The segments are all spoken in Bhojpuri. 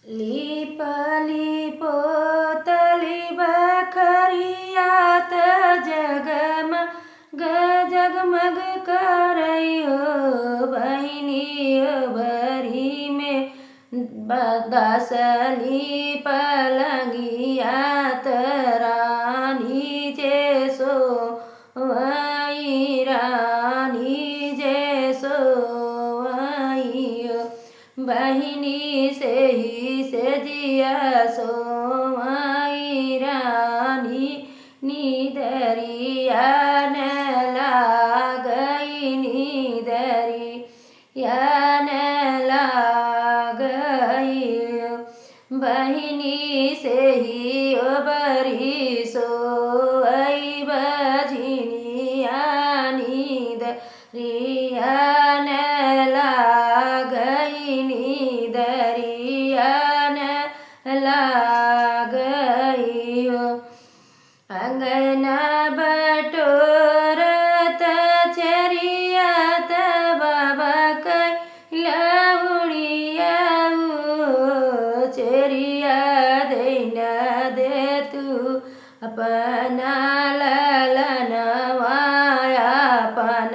लिपली पोतली बखरियात जगमग जगमग करैयो बहिनी भरी में बदसली पलंगियात रानी जैसो वही रानी जैसो वही बहिनी से ही से जिया सोमई रानी नीदरिया न लागई नीदरिया न लागई बहिनी से ही बरी सोई बझिनिया नीदरिया न लागई नीदरिया न लागई अंगना बटोरत चरियात बाबा कैलउड़िया चरिया देना दे तू अपना ललनवा अपन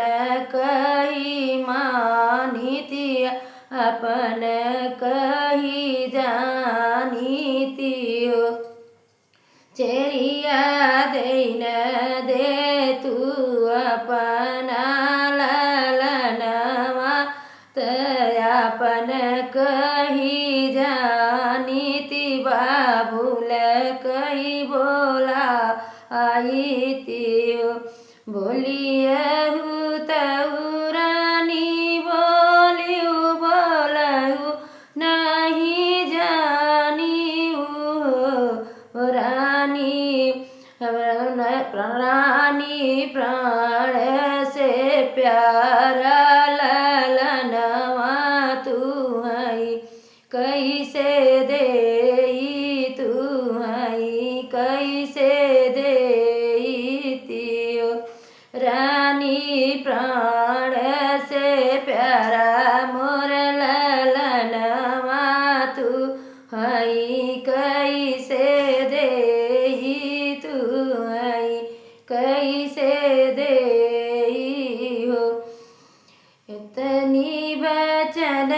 कही मानितिया अपन कही जानितियो चरिया देना दे तू अपना ललनवा अपन कही जानिति बाबुल कही बोला आईतियो बोलियहु तऊ रानी बोलियु बोलहु नहीं जानियु रानी रानी प्राण से प्यारा ललनवा तू हई कैसे देई तू हई कैसे देतियो रानी प्राण से प्यारा मोर ललनवा तू हई कैसे देई तू हई कैसे देई हो इतनी वचन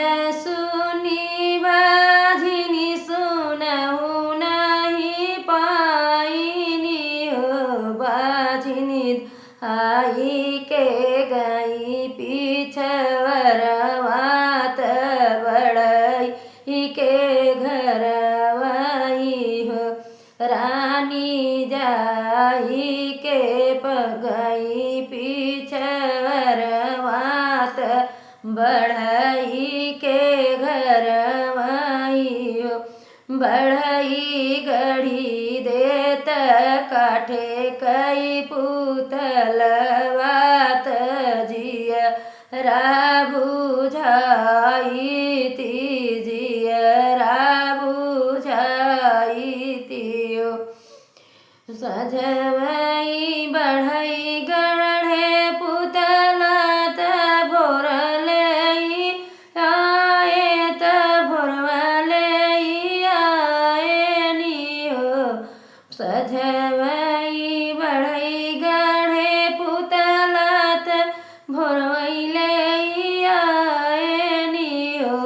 सुनी बाझिनी सुनहु नहीं पाइनी हो बाझिनी आई के गई पीछवरवात बड़ई के घरवाई हो रानी जाई के पगई पीछवरवात बढ़ई के घरवाई हो बढ़ई गढ़ी देत काठे कई पुतलवात जिया बुझाई जिया बुझाई सजवई बढ़ई गढ़े पुतलत भोरलई आए त भोरवलई आए नियो सजवई बढ़ई गढ़े पुतलत भोरवलई आए नियो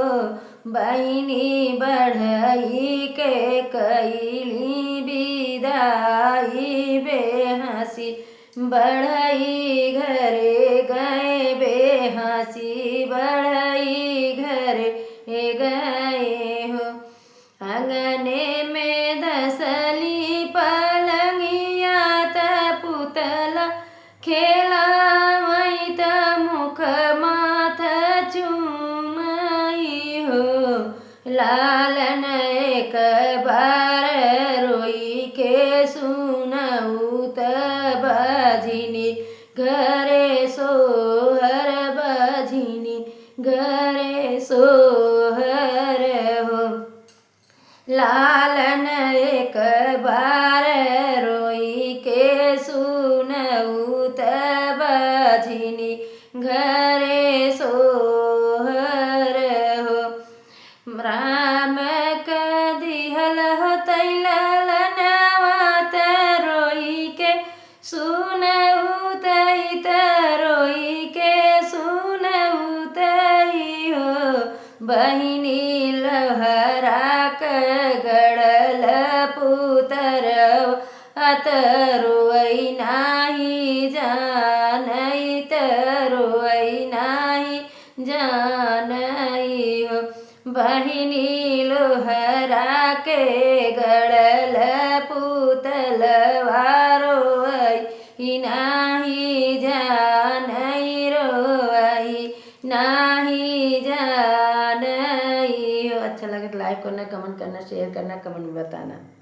बहिनी बढ़ई के कैली विदाई बेहसी बढ़ई घरे गए बेहसी बढ़ई घरे गए हो अंगने में दसली पलंगिया त पुतला खेला वही त मुख माथ चुमई हो लालन एक बार रोई के सुनऊ त बझिनी घरे सोहर बझिनी घरे सोहर हो लालन एक बार रोई के सुनऊ त बझिनी घरे सोहर हो राम बहिनी लहरा गड़ल पुतर अतरुई नाही जानई तरुई नाही जानई हो। बहिनी लोहरा के गड़ल पुतलवा रोई नाही जानई रोई नाही जानई हो। अच्छा लगे तो लाइक करना, कमेंट करना, शेयर करना, कमेंट में बताना।